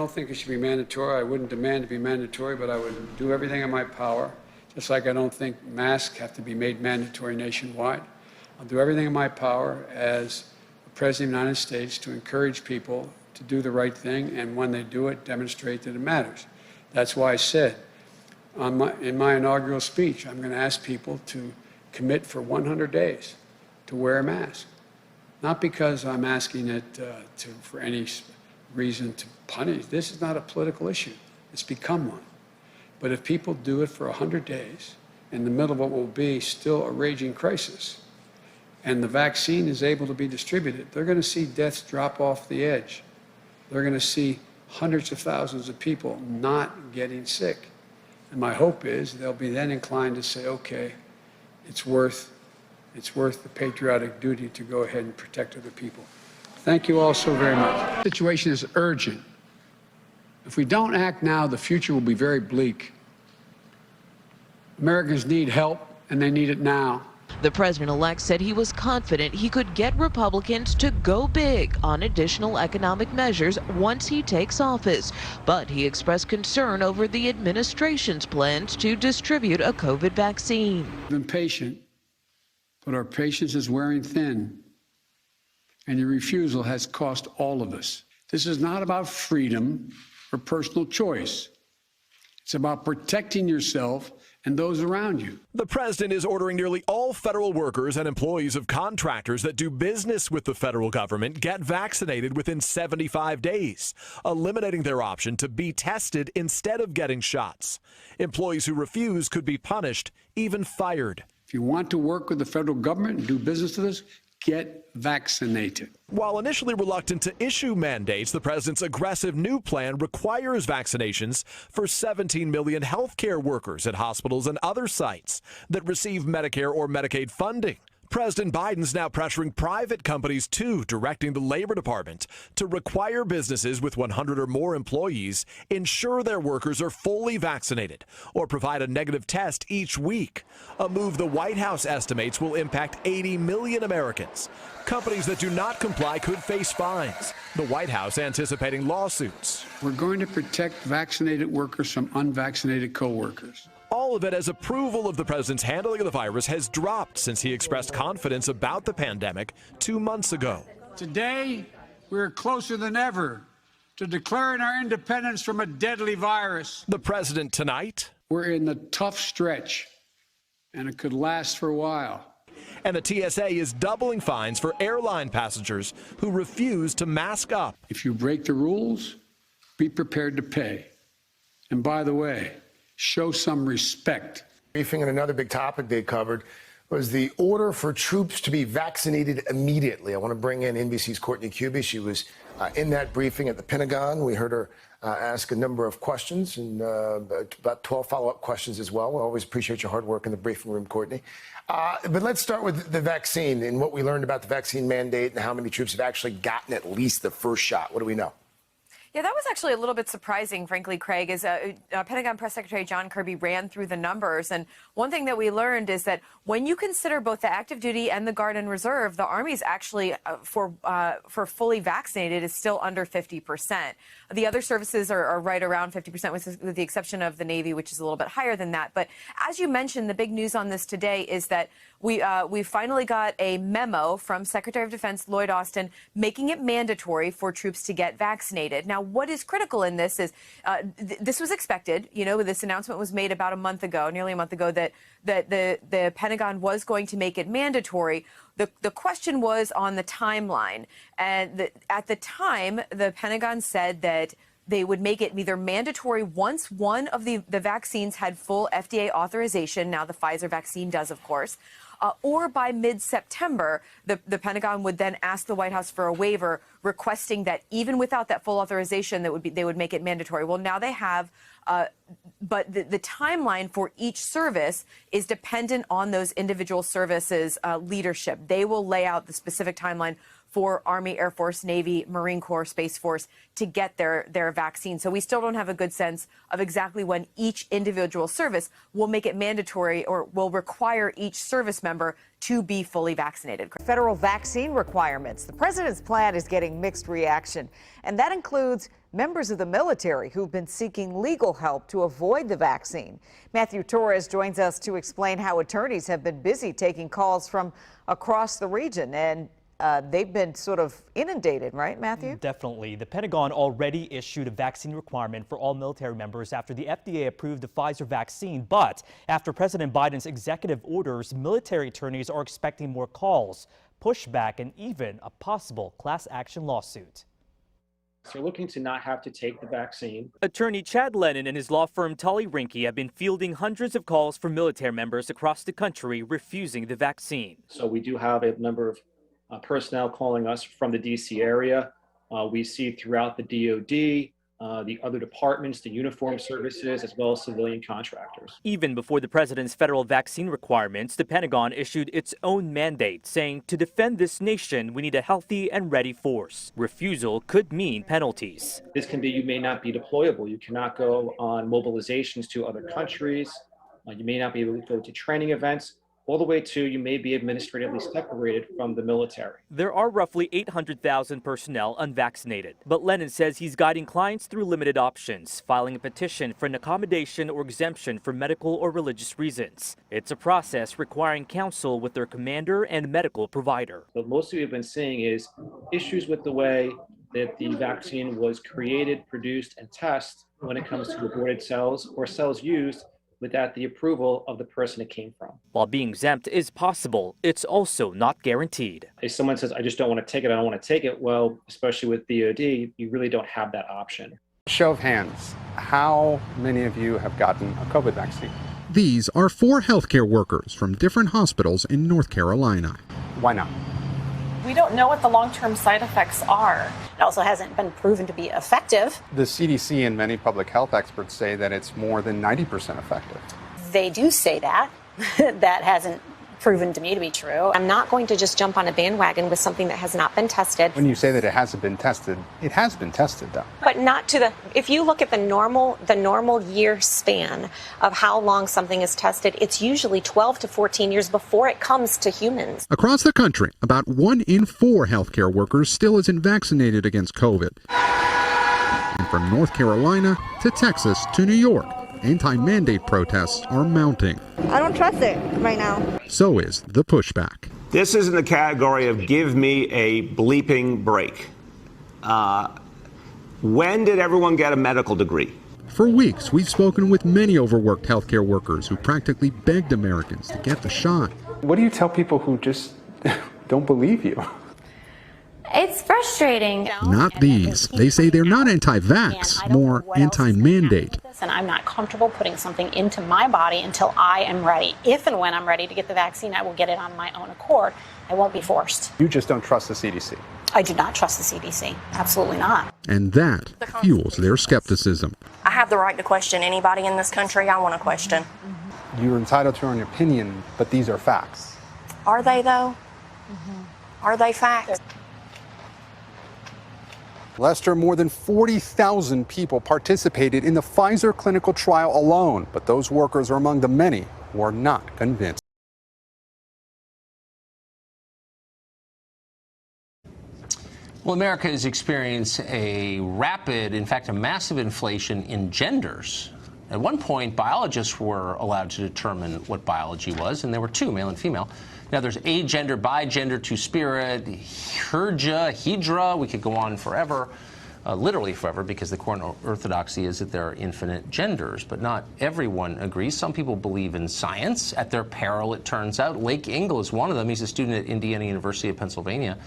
don't think it should be mandatory. I wouldn't demand to be mandatory, but I would do everything in my power, just like I don't think masks have to be made mandatory nationwide. I'll do everything in my power as the President of the United States to encourage people to do the right thing, and when they do it, demonstrate that it matters. That's why I said in my inaugural speech, I'm going to ask people to commit for 100 days to wear a mask. Not because I'm asking it for any reason to punish. This is not a political issue. It's become one. But if people do it for 100 days, in the middle of what will be still a raging crisis, and the vaccine is able to be distributed, they're going to see deaths drop off the edge. They're going to see hundreds of thousands of people not getting sick. And my hope is they'll be then inclined to say, okay, it's worth the patriotic duty to go ahead and protect other people. Thank you all so very much. The situation is urgent. If we don't act now, the future will be very bleak. Americans need help, and they need it now. The president-elect said he was confident he could get Republicans to go big on additional economic measures once he takes office. But he expressed concern over the administration's plans to distribute a COVID vaccine. I've been patient, but our patience is wearing thin, and your refusal has cost all of us. This is not about freedom or personal choice. It's about protecting yourself and those around you. The president is ordering nearly all federal workers and employees of contractors that do business with the federal government get vaccinated within 75 days, eliminating their option to be tested instead of getting shots. Employees who refuse could be punished, even fired. If you want to work with the federal government and do business with us, get vaccinated. While initially reluctant to issue mandates, the president's aggressive new plan requires vaccinations for 17 million healthcare workers at hospitals and other sites that receive Medicare or Medicaid funding. President Biden's now pressuring private companies too, directing the Labor Department to require businesses with 100 or more employees ensure their workers are fully vaccinated or provide a negative test each week, a move the White House estimates will impact 80 million Americans. Companies that do not comply could face fines. The White House anticipating lawsuits. We're going to protect vaccinated workers from unvaccinated co-workers. All of it as approval of the president's handling of the virus has dropped since he expressed confidence about the pandemic 2 months ago. Today, we're closer than ever to declaring our independence from a deadly virus. The president tonight. We're in the tough stretch, and it could last for a while. And the TSA is doubling fines for airline passengers who refuse to mask up. If you break the rules, be prepared to pay. And by the way, show some respect. Briefing and another big topic they covered was the order for troops to be vaccinated immediately. I want to bring in NBC's Courtney Kube. She was in that briefing at the Pentagon. We heard her ask a number of questions and about 12 follow-up questions as well. We always appreciate your hard work in the briefing room, Courtney. But let's start with the vaccine and what we learned about the vaccine mandate and how many troops have actually gotten at least the first shot. What do we know? Yeah, that was actually a little bit surprising, frankly, Craig, as Pentagon Press Secretary John Kirby ran through the numbers. And one thing that we learned is that when you consider both the active duty and the Guard and Reserve, the Army's actually, for fully vaccinated, is still under 50%. The other services are right around 50%, with the exception of the Navy, which is a little bit higher than that. But as you mentioned, the big news on this today is that we finally got a memo from Secretary of Defense Lloyd Austin making it mandatory for troops to get vaccinated. Now, what is critical in this is this was expected. You know, this announcement was made about a month ago, nearly a month ago, that the Pentagon was going to make it mandatory. The question was on the timeline. And at the time, the Pentagon said that they would make it either mandatory once one of the vaccines had full FDA authorization. Now, the Pfizer vaccine does, of course. Or by mid-September, the Pentagon would then ask the White House for a waiver, requesting that even without that full authorization, they would make it mandatory. Well, now they have, but the timeline for each service is dependent on those individual services' leadership. They will lay out the specific timeline for Army, Air Force, Navy, Marine Corps, Space Force to get their vaccine. So we still don't have a good sense of exactly when each individual service will make it mandatory or will require each service member to be fully vaccinated. Federal vaccine requirements. The president's plan is getting mixed reaction, and that includes members of the military who've been seeking legal help to avoid the vaccine. Matthew Torres joins us to explain how attorneys have been busy taking calls from across the region, and they've been sort of inundated, right, Matthew? Definitely. The Pentagon already issued a vaccine requirement for all military members after the FDA approved the Pfizer vaccine. But after President Biden's executive orders, military attorneys are expecting more calls, pushback, and even a possible class action lawsuit. So looking to not have to take the vaccine. Attorney Chad Lennon and his law firm Tully Rinke have been fielding hundreds of calls from military members across the country refusing the vaccine. So we do have a number of personnel calling us from the DC area. We see throughout the DoD, the other departments, the uniformed services, as well as civilian contractors. Even before the president's federal vaccine requirements, the Pentagon issued its own mandate, saying to defend this nation, we need a healthy and ready force. Refusal could mean penalties. This can be, you may not be deployable. You cannot go on mobilizations to other countries. You may not be able to go to training events, all the way to you may be administratively separated from the military. There are roughly 800,000 personnel unvaccinated, but Lennon says he's guiding clients through limited options, filing a petition for an accommodation or exemption for medical or religious reasons. It's a process requiring counsel with their commander and medical provider. What most of you have been seeing is issues with the way that the vaccine was created, produced, and tested when it comes to aborted cells or cells used without the approval of the person it came from. While being exempt is possible, it's also not guaranteed. If someone says, I just don't want to take it, I don't want to take it, well, especially with DoD, you really don't have that option. Show of hands, how many of you have gotten a COVID vaccine? These are 4 healthcare workers from different hospitals in North Carolina. Why not? We don't know what the long-term side effects are. It also hasn't been proven to be effective. The CDC and many public health experts say that it's more than 90% effective. They do say that. That hasn't proven to me to be true. I'm not going to just jump on a bandwagon with something that has not been tested. When you say that it hasn't been tested, it has been tested though. But not to the, if you look at the normal year span of how long something is tested, it's usually 12 to 14 years before it comes to humans. Across the country, about 1 in 4 healthcare workers still isn't vaccinated against COVID. And from North Carolina to Texas to New York, anti-mandate protests are mounting. I don't trust it right now. So is the pushback. This is in the category of give me a bleeping break. When did everyone get a medical degree? For weeks, we've spoken with many overworked healthcare workers who practically begged Americans to get the shot. What do you tell people who just don't believe you? It's frustrating. Not these. They say they're not anti-vax, more anti-mandate. And I'm not comfortable putting something into my body until I am ready. If and when I'm ready to get the vaccine, I will get it on my own accord. I won't be forced. You just don't trust the CDC. I do not trust the CDC. Absolutely not. And that fuels their skepticism. I have the right to question anybody in this country I want to question. You're entitled to your own opinion, but these are facts. Are they, though? Are they facts? Lester, more than 40,000 people participated in the Pfizer clinical trial alone, but those workers are among the many who are not convinced. Well, America has experienced a rapid, in fact, a massive inflation in genders. At one point, biologists were allowed to determine what biology was, and there were 2, male and female. Now there's agender, bigender, two-spirit, hydra. We could go on forever, literally forever, because the core orthodoxy is that there are infinite genders, but not everyone agrees. Some people believe in science at their peril, it turns out. Lake Engel is one of them. He's a student at Indiana University of Pennsylvania.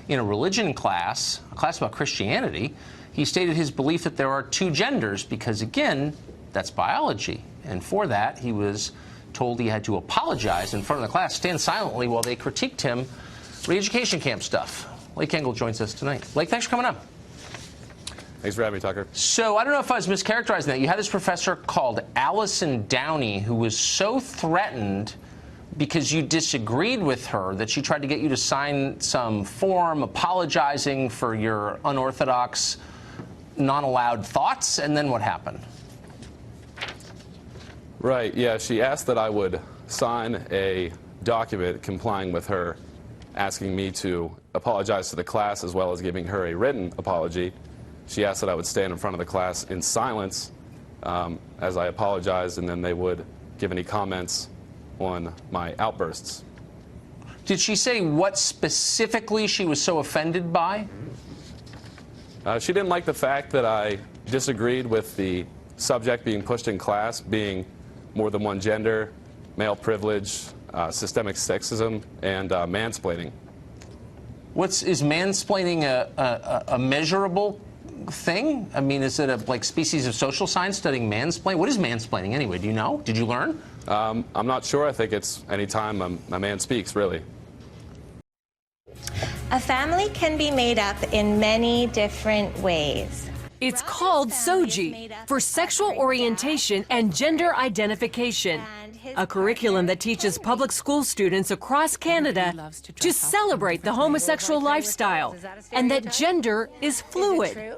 In a religion class, a class about Christianity, he stated his belief that there are 2 genders because, again, that's biology. And for that, he was told he had to apologize in front of the class, stand silently while they critiqued him, re-education camp stuff. Lake Engel joins us tonight. Lake, thanks for coming up. Thanks for having me, Tucker. So I don't know if I was mischaracterizing that. You had this professor called Allison Downey who was so threatened because you disagreed with her that she tried to get you to sign some form apologizing for your unorthodox, non-allowed thoughts, and then what happened? Right, yeah, she asked that I would sign a document complying with her asking me to apologize to the class as well as giving her a written apology. she asked that I would stand in front of the class in silence as I apologized, and then they would give any comments on my outbursts. Did she say what specifically she was so offended by? She didn't like the fact that I disagreed with the subject being pushed in class being more than one gender, male privilege, systemic sexism, and mansplaining. Is mansplaining a measurable thing? I mean, is it a like species of social science studying mansplaining? What is mansplaining anyway? Do you know? Did you learn? I'm not sure. I think it's any time a man speaks, really. A family can be made up in many different ways. It's called SOGI, for Sexual Orientation and Gender Identification, a curriculum that teaches public school students across Canada to celebrate the homosexual lifestyle and that gender is fluid.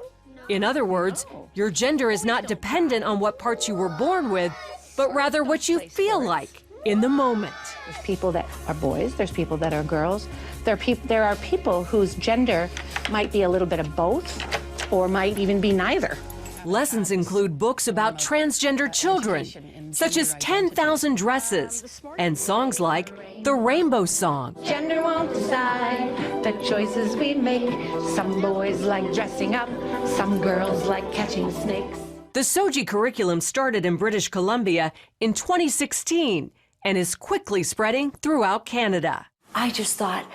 In other words, your gender is not dependent on what parts you were born with, but rather what you feel like in the moment. There's people that are boys, there's people that are girls. There are people whose gender might be a little bit of both or might even be neither. Lessons include books about transgender children, such as 10,000 Dresses, and songs like The Rainbow Song. Gender won't decide the choices we make. Some boys like dressing up, some girls like catching snakes. The SOGI curriculum started in British Columbia in 2016 and is quickly spreading throughout Canada. I just thought,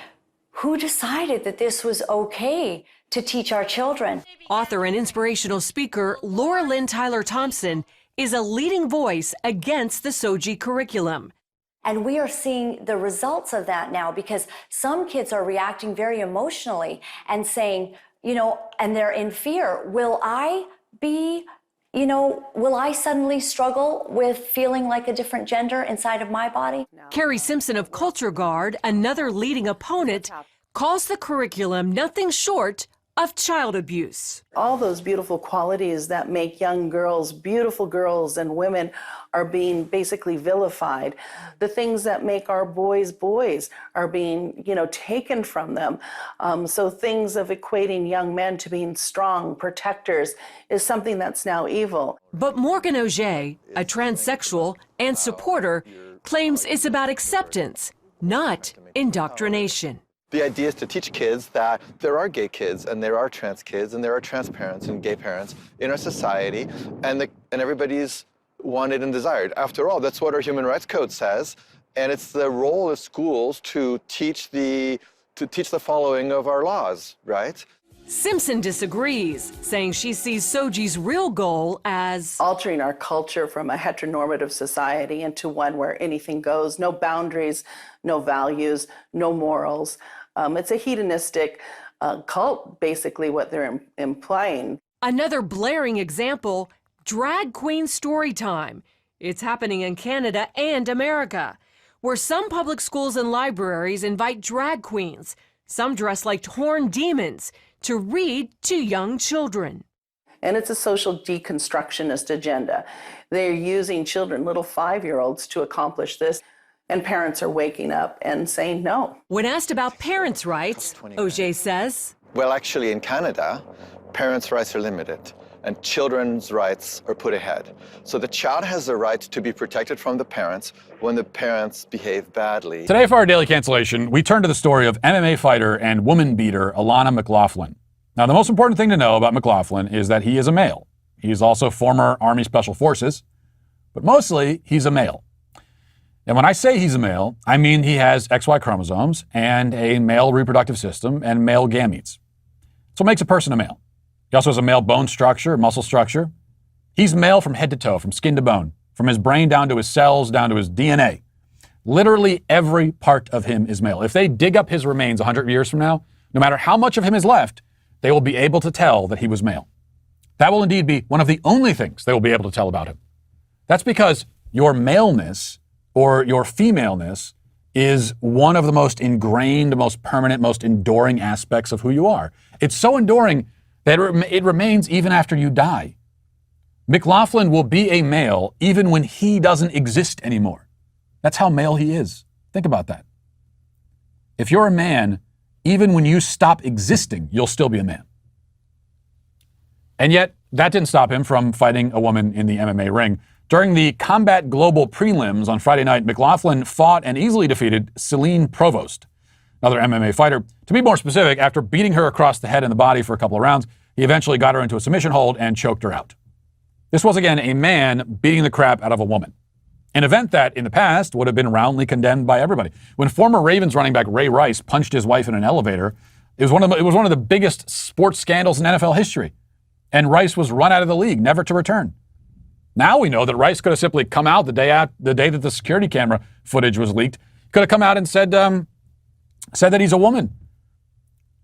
who decided that this was okay to teach our children? Author and inspirational speaker Laura Lynn Tyler Thompson is a leading voice against the SOGI curriculum. And we are seeing the results of that now, because some kids are reacting very emotionally and saying, and they're in fear. Will I suddenly struggle with feeling like a different gender inside of my body? Carrie Simpson of Culture Guard, another leading opponent, calls the curriculum nothing short of child abuse. All those beautiful qualities that make young girls, beautiful girls and women, are being basically vilified. The things that make our boys boys are being, taken from them. So things of equating young men to being strong protectors is something that's now evil. But Morgan Auger, a transsexual and supporter, claims it's about acceptance, not indoctrination. The idea is to teach kids that there are gay kids and there are trans kids and there are trans parents and gay parents in our society, and everybody's wanted and desired. After all, that's what our Human Rights Code says, and it's the role of schools to teach the following of our laws, right? Simpson disagrees, saying she sees SOGI's real goal as altering our culture from a heteronormative society into one where anything goes, no boundaries, no values, no morals. It's a hedonistic cult, basically, what they're implying. Another blaring example, drag queen story time. It's happening in Canada and America, where some public schools and libraries invite drag queens, some dressed like horned demons, to read to young children. And it's a social deconstructionist agenda. They're using children, little 5-year-olds, to accomplish this. And parents are waking up and saying no. When asked about parents' rights, Auger says, well, actually, in Canada, parents' rights are limited and children's rights are put ahead. So the child has the right to be protected from the parents when the parents behave badly. Today for our daily cancellation, we turn to the story of MMA fighter and woman beater Alana McLaughlin. Now, the most important thing to know about McLaughlin is that he is a male. He's also former Army Special Forces, but mostly he's a male. And when I say he's a male, I mean he has XY chromosomes and a male reproductive system and male gametes. That's what makes a person a male. He also has a male bone structure, muscle structure. He's male from head to toe, from skin to bone, from his brain down to his cells, down to his DNA. Literally every part of him is male. If they dig up his remains 100 years from now, no matter how much of him is left, they will be able to tell that he was male. That will indeed be one of the only things they will be able to tell about him. That's because your maleness or your femaleness is one of the most ingrained, most permanent, most enduring aspects of who you are. It's so enduring that it remains even after you die. McLaughlin will be a male even when he doesn't exist anymore. That's how male he is. Think about that. If you're a man, even when you stop existing, you'll still be a man. And yet, that didn't stop him from fighting a woman in the MMA ring. During the Combat Global prelims on Friday night, McLaughlin fought and easily defeated Celine Provost, another MMA fighter. To be more specific, after beating her across the head and the body for a couple of rounds, he eventually got her into a submission hold and choked her out. This was, again, a man beating the crap out of a woman. An event that, in the past, would have been roundly condemned by everybody. When former Ravens running back Ray Rice punched his wife in an elevator, it was one of the biggest sports scandals in NFL history. And Rice was run out of the league, never to return. Now we know that Rice could have simply come out the day that the security camera footage was leaked. Could have come out and said that he's a woman.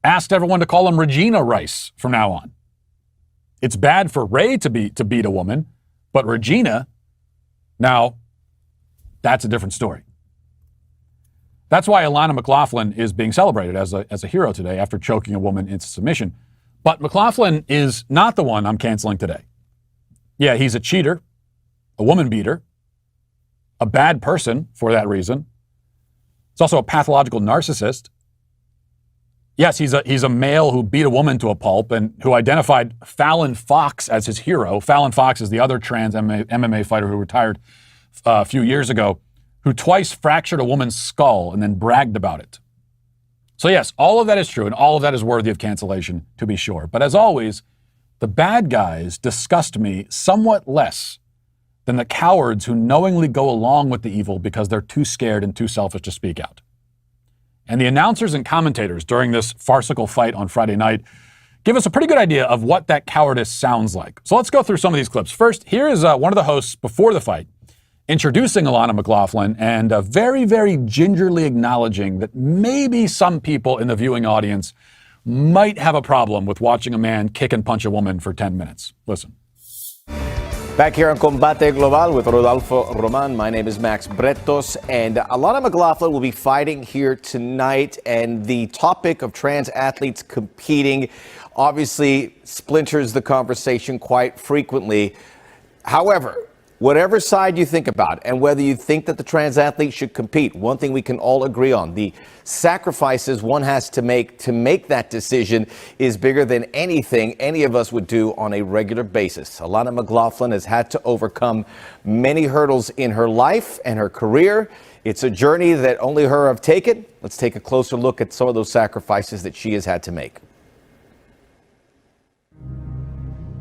Asked everyone to call him Regina Rice from now on. It's bad for Ray to beat a woman, but Regina, now, that's a different story. That's why Alana McLaughlin is being celebrated as a hero today after choking a woman into submission. But McLaughlin is not the one I'm canceling today. Yeah, he's a cheater, a woman beater, a bad person for that reason. He's also a pathological narcissist. Yes, he's a male who beat a woman to a pulp and who identified Fallon Fox as his hero. Fallon Fox is the other trans MMA fighter who retired a few years ago, who twice fractured a woman's skull and then bragged about it. So yes, all of that is true and all of that is worthy of cancellation, to be sure. But as always, the bad guys disgust me somewhat less than the cowards who knowingly go along with the evil because they're too scared and too selfish to speak out. And the announcers and commentators during this farcical fight on Friday night give us a pretty good idea of what that cowardice sounds like. So let's go through some of these clips. First, here is one of the hosts before the fight introducing Alana McLaughlin and very, very gingerly acknowledging that maybe some people in the viewing audience might have a problem with watching a man kick and punch a woman for 10 minutes. Listen. Back here on Combate Global with Rodolfo Roman, my name is Max Bretos, and Alana McLaughlin will be fighting here tonight, and the topic of trans athletes competing obviously splinters the conversation quite frequently. However, whatever side you think about, and whether you think that the trans athlete should compete, one thing we can all agree on, the sacrifices one has to make that decision is bigger than anything any of us would do on a regular basis. Alana McLaughlin has had to overcome many hurdles in her life and her career. It's a journey that only her have taken. Let's take a closer look at some of those sacrifices that she has had to make.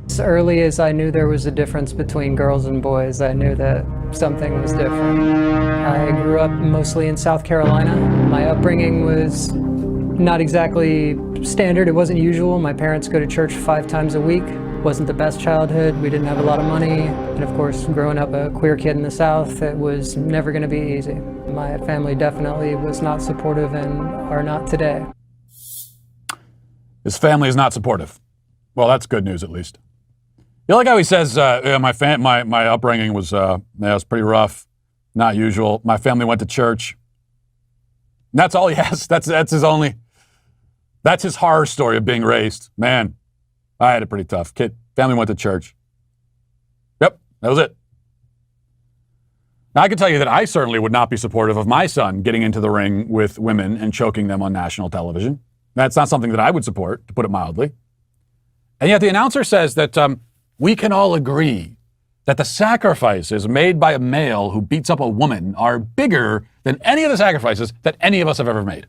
As early as I knew there was a difference between girls and boys, I knew that something was different. I grew up mostly in South Carolina. My upbringing was not exactly standard. It wasn't usual. My parents go to church 5 times a week. Wasn't the best childhood. We didn't have a lot of money. And of course, growing up a queer kid in the South, it was never going to be easy. My family definitely was not supportive and are not today. His family is not supportive. Well, that's good news, at least. You like how he says, my upbringing was pretty rough, not usual. My family went to church. And that's all he has. That's his horror story of being raised. Man, I had it pretty tough. Family went to church. Yep, that was it. Now, I can tell you that I certainly would not be supportive of my son getting into the ring with women and choking them on national television. That's not something that I would support, to put it mildly. And yet the announcer says that we can all agree that the sacrifices made by a male who beats up a woman are bigger than any of the sacrifices that any of us have ever made.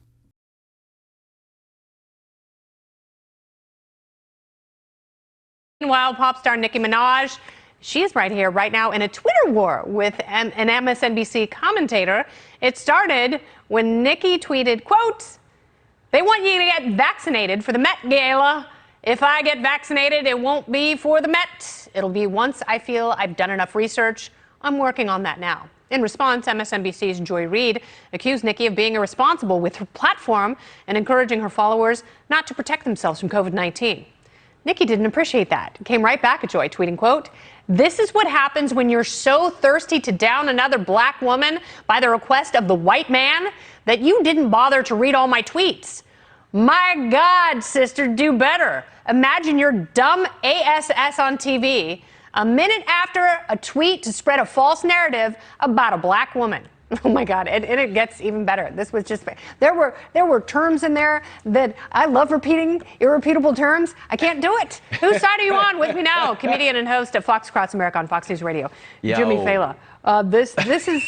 Meanwhile, pop star Nicki Minaj, she's right here, right now, in a Twitter war with an MSNBC commentator. It started when Nicki tweeted, quote, "They want you to get vaccinated for the Met Gala. If I get vaccinated, it won't be for the Met. It'll be once I feel I've done enough research. I'm working on that now." In response, MSNBC's Joy Reid accused Nicki of being irresponsible with her platform and encouraging her followers not to protect themselves from COVID-19. Nicki didn't appreciate that. Came right back at Joy, tweeting, quote, "This is what happens when you're so thirsty to down another black woman by the request of the white man that you didn't bother to read all my tweets. My God, sister, do better. Imagine your dumb ASS on TV a minute after a tweet to spread a false narrative about a black woman." Oh my God, and it gets even better. This was just, there were terms in there that I love repeating, irrepeatable terms. I can't do it. Whose side are you on? With me now, comedian and host of Fox Across America on Fox News Radio, Jimmy Fallon. This is,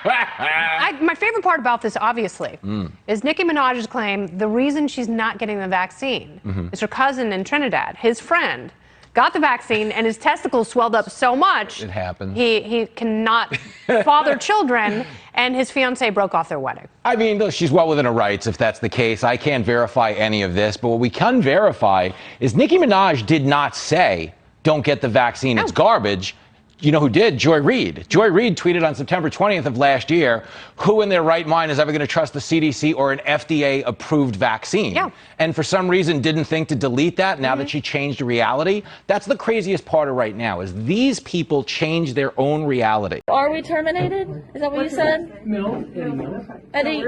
my favorite part about this, obviously, is Nicki Minaj's claim the reason she's not getting the vaccine is her cousin in Trinidad, his friend, got the vaccine and his testicles swelled up so much It happens. he cannot father children, and his fiancée broke off their wedding. I mean, look, she's well within her rights if that's the case. I can't verify any of this, but what we can verify is Nicki Minaj did not say, don't get the vaccine, it's garbage. You know who did? Joy Reid. Joy Reid tweeted on September 20th of last year, who in their right mind is ever going to trust the CDC or an FDA-approved vaccine? Yeah. And for some reason didn't think to delete that now that she changed reality. That's the craziest part of right now, is these people change their own reality. Are we terminated? Is that what you said? No. Eddie,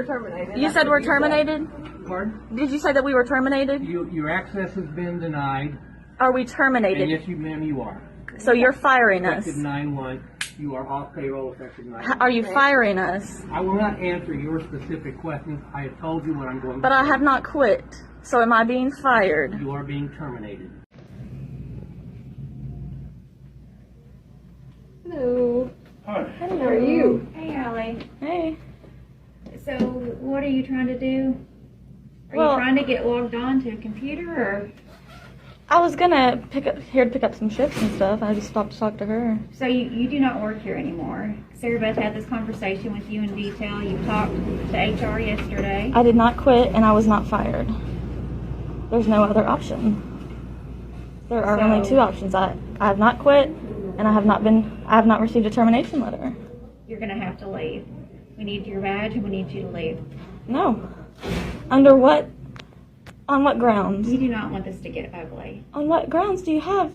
you said we're terminated? Pardon? Did you say that we were terminated? Your access has been denied. Are we terminated? And yes, ma'am, you are. So you're firing us? Effective 9/1. You are off payroll effective 9/1. Are you firing us? I will not answer your specific questions. I have told you what I'm going to do. But I have not quit. So am I being fired? You are being terminated. Hello. Hi. How are you? Hey, Allie. Hey. So, what are you trying to do? Are Well- you trying to get logged on to a computer, or? I was gonna pick up some shifts and stuff. I just stopped to talk to her. So you do not work here anymore. Sarah Beth had this conversation with you in detail. You talked to HR yesterday. I did not quit and I was not fired. There's no other option. There are only two options. I have not quit and I have not received a termination letter. You're gonna have to leave. We need your badge and we need you to leave. No. Under what? On what grounds? You do not want this to get ugly. On what grounds do you have?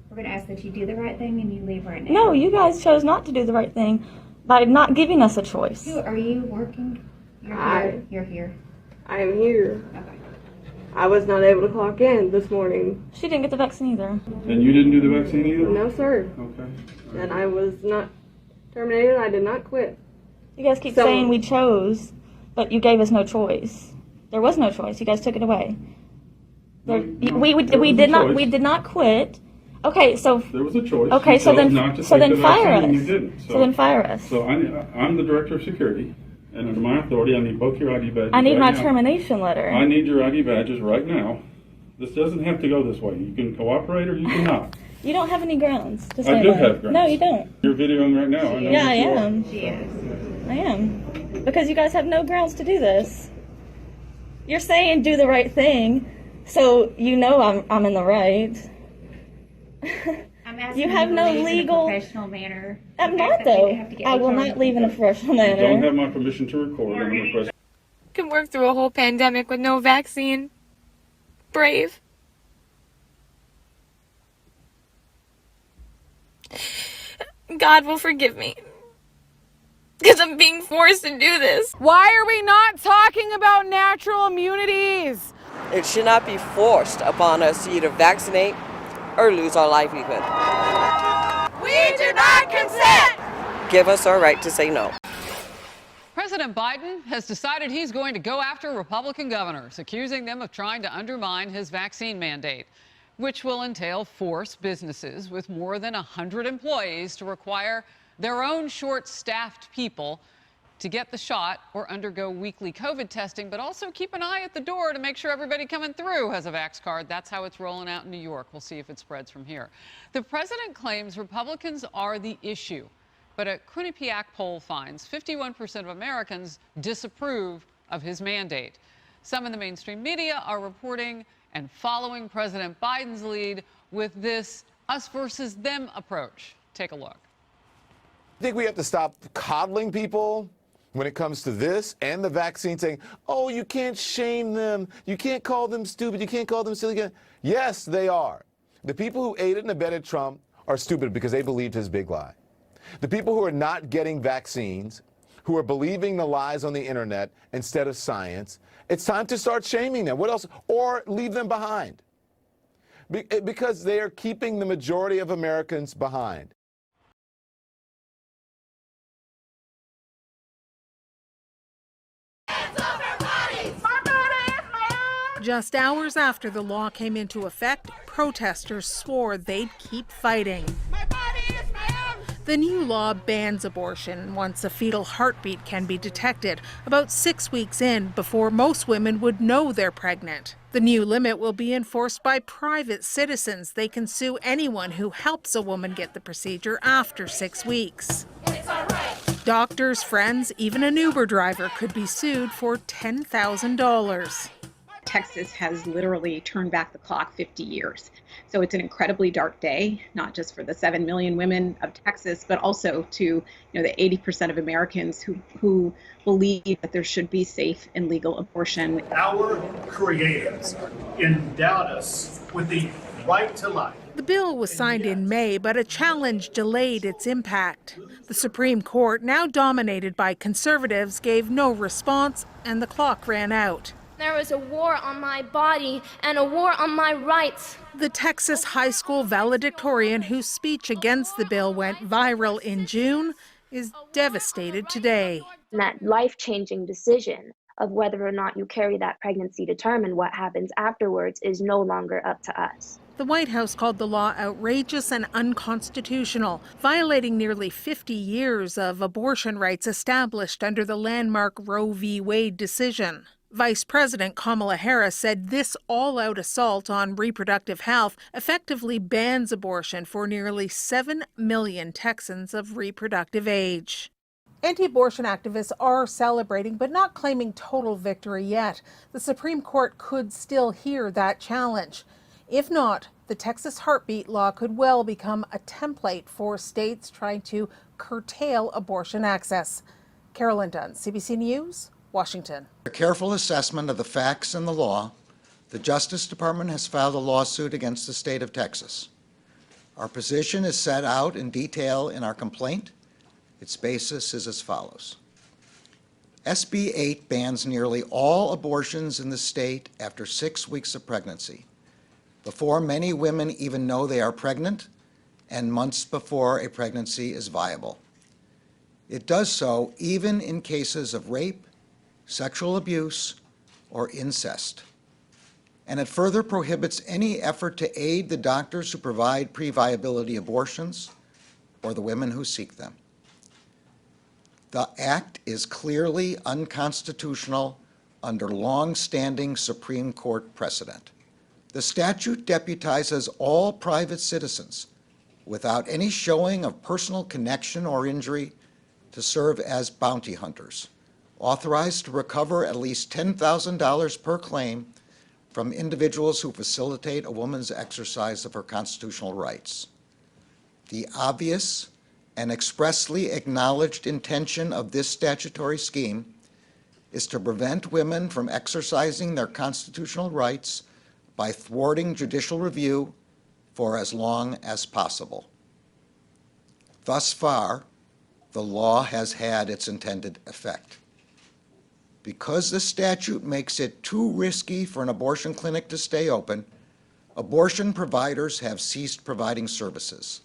We're gonna ask that you do the right thing and you leave right now. No, you guys chose not to do the right thing by not giving us a choice. Who are you working? You're here. You're here. I am here. Okay. I was not able to clock in this morning. She didn't get the vaccine either. And you didn't do the vaccine either? No, sir. Okay. And I was not terminated. I did not quit. You guys keep saying we chose, but you gave us no choice. There was no choice. You guys took it away. We did not quit. Okay, so there was a choice. Okay, You so chose not to then take the fire vaccine and us. You didn't. So then fire us. So I'm the director of security, and under my authority, I need both your ID badges. I need right my now. termination letter. I need your ID badges right now. This doesn't have to go this way. You can cooperate or you cannot. You don't have any grounds to say I do that. have grounds. No, you don't. You're videoing right now. I know Yeah, that I you are. am. She is. I am. Because you guys have no grounds to do this. You're saying do the right thing, so you know I'm in the right. I'm asking You have no to leave legal. in a professional manner. I'm The not fact that we though. have to get I will HR not leave in a professional You don't manner. have my permission to record. And I'm requesting. Can work through a whole pandemic with no vaccine. Brave. God will forgive me. Because I'm being forced to do this. Why are we not talking about natural immunities? It should not be forced upon us to either vaccinate or lose our livelihood. We do not consent! Give us our right to say no. President Biden has decided he's going to go after Republican governors, accusing them of trying to undermine his vaccine mandate, which will entail force businesses with more than 100 employees to require their own short-staffed people to get the shot or undergo weekly COVID testing, but also keep an eye at the door to make sure everybody coming through has a Vax card. That's how it's rolling out in New York. We'll see if it spreads from here. The president claims Republicans are the issue, but a Quinnipiac poll finds 51% of Americans disapprove of his mandate. Some in the mainstream media are reporting and following President Biden's lead with this us versus them approach. Take a look. I think we have to stop coddling people when it comes to this and the vaccine, saying, oh, you can't shame them. You can't call them stupid. You can't call them silly. Yes, they are. The people who aided and abetted Trump are stupid because they believed his big lie. The people who are not getting vaccines, who are believing the lies on the internet instead of science, it's time to start shaming them. What else? Or leave them behind. Because they are keeping the majority of Americans behind. Just hours after the law came into effect, protesters swore they'd keep fighting. The new law bans abortion once a fetal heartbeat can be detected, about 6 weeks in, before most women would know they're pregnant. The new limit will be enforced by private citizens. They can sue anyone who helps a woman get the procedure after 6 weeks. Doctors, friends, even an Uber driver could be sued for $10,000. Texas has literally turned back the clock 50 years. So it's an incredibly dark day, not just for the 7 million women of Texas, but also to the 80% of Americans who believe that there should be safe and legal abortion. Our creators endowed us with the right to life. The bill was signed in May, but a challenge delayed its impact. The Supreme Court, now dominated by conservatives, gave no response, and the clock ran out. There was a war on my body and a war on my rights. The Texas high school valedictorian whose speech against the bill went viral in June is devastated today. That life-changing decision of whether or not you carry that pregnancy to term and what happens afterwards is no longer up to us. The White House called the law outrageous and unconstitutional, violating nearly 50 years of abortion rights established under the landmark Roe v. Wade decision. Vice President Kamala Harris said this all-out assault on reproductive health effectively bans abortion for nearly 7 million Texans of reproductive age. Anti-abortion activists are celebrating, but not claiming total victory yet. The Supreme Court could still hear that challenge. If not, the Texas heartbeat law could well become a template for states trying to curtail abortion access. Carolyn Dunn, CBC News, Washington. A careful assessment of the facts and the law, the Justice Department has filed a lawsuit against the state of Texas. Our position is set out in detail in our complaint. Its basis is as follows. SB 8 bans nearly all abortions in the state after 6 weeks of pregnancy, before many women even know they are pregnant, and months before a pregnancy is viable. It does so even in cases of rape, sexual abuse, or incest. And it further prohibits any effort to aid the doctors who provide pre-viability abortions or the women who seek them. The act is clearly unconstitutional under long-standing Supreme Court precedent. The statute deputizes all private citizens without any showing of personal connection or injury to serve as bounty hunters, authorized to recover at least $10,000 per claim from individuals who facilitate a woman's exercise of her constitutional rights. The obvious and expressly acknowledged intention of this statutory scheme is to prevent women from exercising their constitutional rights by thwarting judicial review for as long as possible. Thus far, the law has had its intended effect. Because the statute makes it too risky for an abortion clinic to stay open, abortion providers have ceased providing services.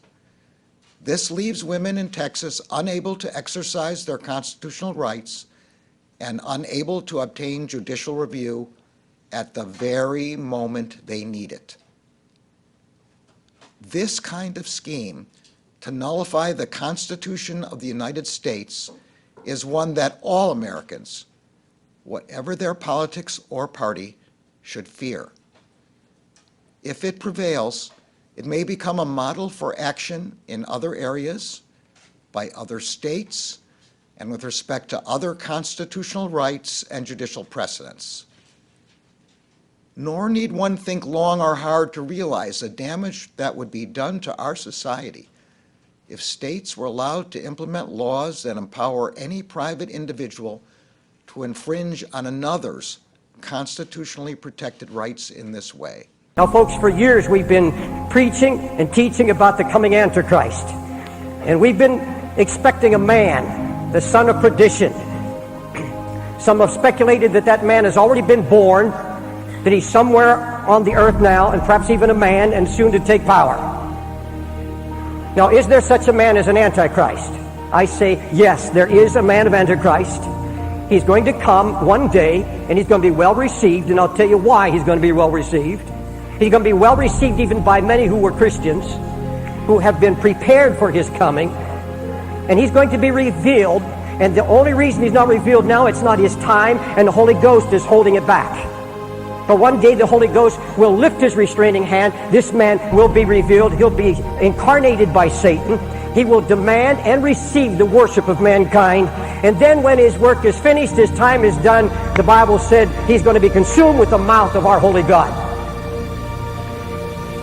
This leaves women in Texas unable to exercise their constitutional rights and unable to obtain judicial review at the very moment they need it. This kind of scheme to nullify the Constitution of the United States is one that all Americans, whatever their politics or party, should fear. If it prevails, it may become a model for action in other areas, by other states, and with respect to other constitutional rights and judicial precedents. Nor need one think long or hard to realize the damage that would be done to our society if states were allowed to implement laws that empower any private individual to infringe on another's constitutionally protected rights in this way. Now, folks, for years we've been preaching and teaching about the coming Antichrist. And we've been expecting a man, the son of perdition. Some have speculated that that man has already been born, that he's somewhere on the earth now, and perhaps even a man, and soon to take power. Now, is there such a man as an Antichrist? I say, yes, there is a man of Antichrist. he's going to come one day, and he's going to be well received, and I'll tell you why he's going to be well received. He's going to be well received even by many who were Christians, who have been prepared for his coming, and he's going to be revealed, and the only reason he's not revealed now, it's not his time, and the Holy Ghost is holding it back. But one day the Holy Ghost will lift his restraining hand. This man will be revealed. He'll be incarnated by Satan. He will demand and receive the worship of mankind. And then when his work is finished, his time is done, the Bible said he's going to be consumed with the mouth of our holy God.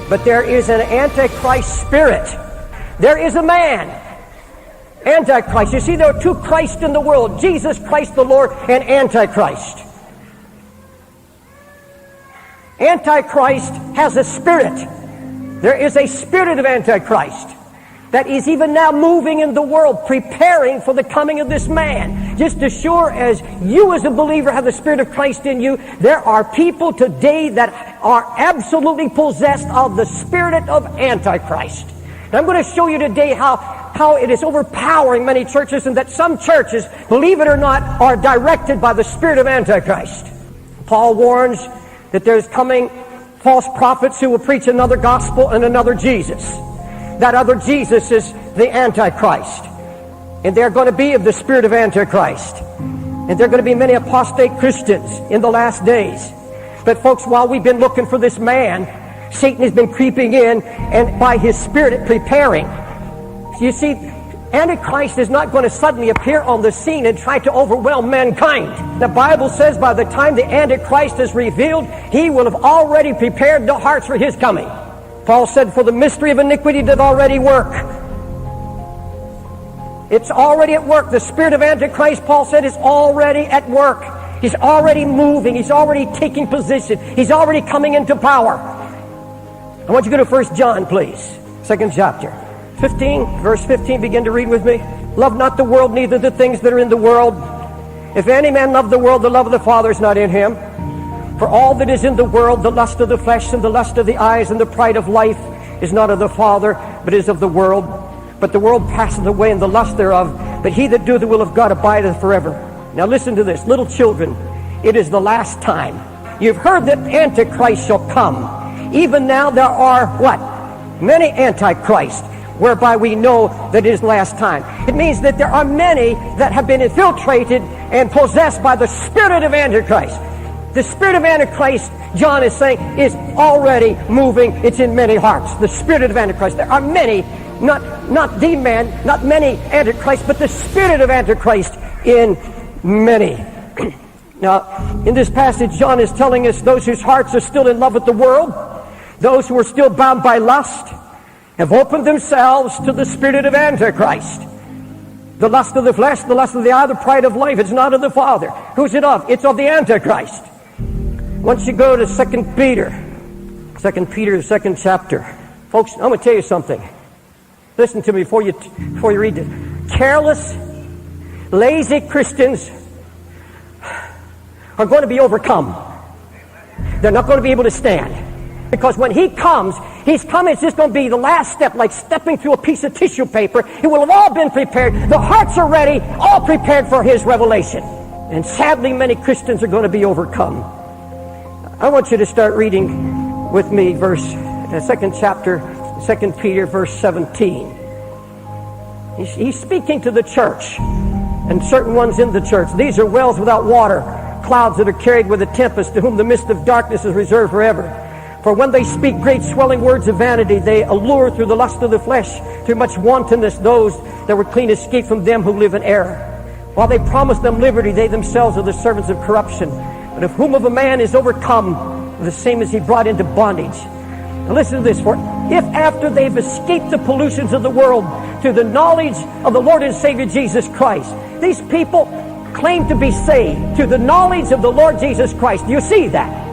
But there is an Antichrist spirit. There is a man. Antichrist. You see, there are two Christs in the world. Jesus Christ the Lord and Antichrist. Antichrist has a spirit. There is a spirit of Antichrist that is even now moving in the world, preparing for the coming of this man. Just as sure as you as a believer have the Spirit of Christ in you, there are people today that are absolutely possessed of the spirit of Antichrist. And I'm going to show you today how it is overpowering many churches, and that some churches, believe it or not, are directed by the spirit of Antichrist. Paul warns that there's coming false prophets who will preach another gospel and another Jesus. That other Jesus is the Antichrist. And they're going to be of the spirit of Antichrist. And there are going to be many apostate Christians in the last days. But folks, while we've been looking for this man, Satan has been creeping in and by his spirit preparing. You see, Antichrist is not going to suddenly appear on the scene and try to overwhelm mankind. The Bible says by the time the Antichrist is revealed, he will have already prepared the hearts for his coming. Paul said, for the mystery of iniquity did already work. It's already at work. The spirit of Antichrist, Paul said, is already at work. He's already moving. He's already taking position. He's already coming into power. I want you to go to 1 John, please. 2nd chapter. 15, verse 15, begin to read with me. Love not the world, neither the things that are in the world. If any man love the world, the love of the Father is not in him. For all that is in the world, the lust of the flesh and the lust of the eyes and the pride of life is not of the Father, but is of the world. But the world passeth away and the lust thereof, but he that doeth the will of God abideth forever. Now listen to this, little children, it is the last time. You've heard that Antichrist shall come. Even now there are, what? Many Antichrists, whereby we know that it is last time. It means that there are many that have been infiltrated and possessed by the spirit of Antichrist. The spirit of Antichrist, John is saying, is already moving. It's in many hearts. The spirit of Antichrist. There are many, not the man, not many Antichrists, but the spirit of Antichrist in many. Now, in this passage, John is telling us those whose hearts are still in love with the world, those who are still bound by lust, have opened themselves to the spirit of Antichrist. The lust of the flesh, the lust of the eye, the pride of life, it's not of the Father. Who's it of? It's of the Antichrist. Once you go to 2 Peter, the 2nd chapter. Folks, I'm going to tell you something. Listen to me before you read it. Careless, lazy Christians are going to be overcome. They're not going to be able to stand. Because when he comes, he's coming, it's just going to be the last step, like stepping through a piece of tissue paper. It will have all been prepared. The hearts are ready, all prepared for his revelation. And sadly, many Christians are going to be overcome. I want you to start reading with me second chapter, 2 Peter, verse 17. He's speaking to the church and certain ones in the church. These are wells without water, clouds that are carried with a tempest, to whom the mist of darkness is reserved forever. For when they speak great swelling words of vanity, they allure through the lust of the flesh, through much wantonness, those that were clean escape from them who live in error. While they promise them liberty, they themselves are the servants of corruption. But of whom of a man is overcome, the same as he brought into bondage. Now listen to this, for if after they've escaped the pollutions of the world through the knowledge of the Lord and Savior Jesus Christ, these people claim to be saved through the knowledge of the Lord Jesus Christ. Do you see that?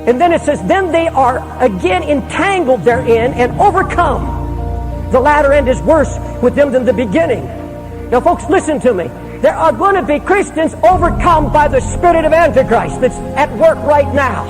And then it says, then they are again entangled therein and overcome. The latter end is worse with them than the beginning. Now folks, listen to me. There are going to be Christians overcome by the spirit of Antichrist that's at work right now.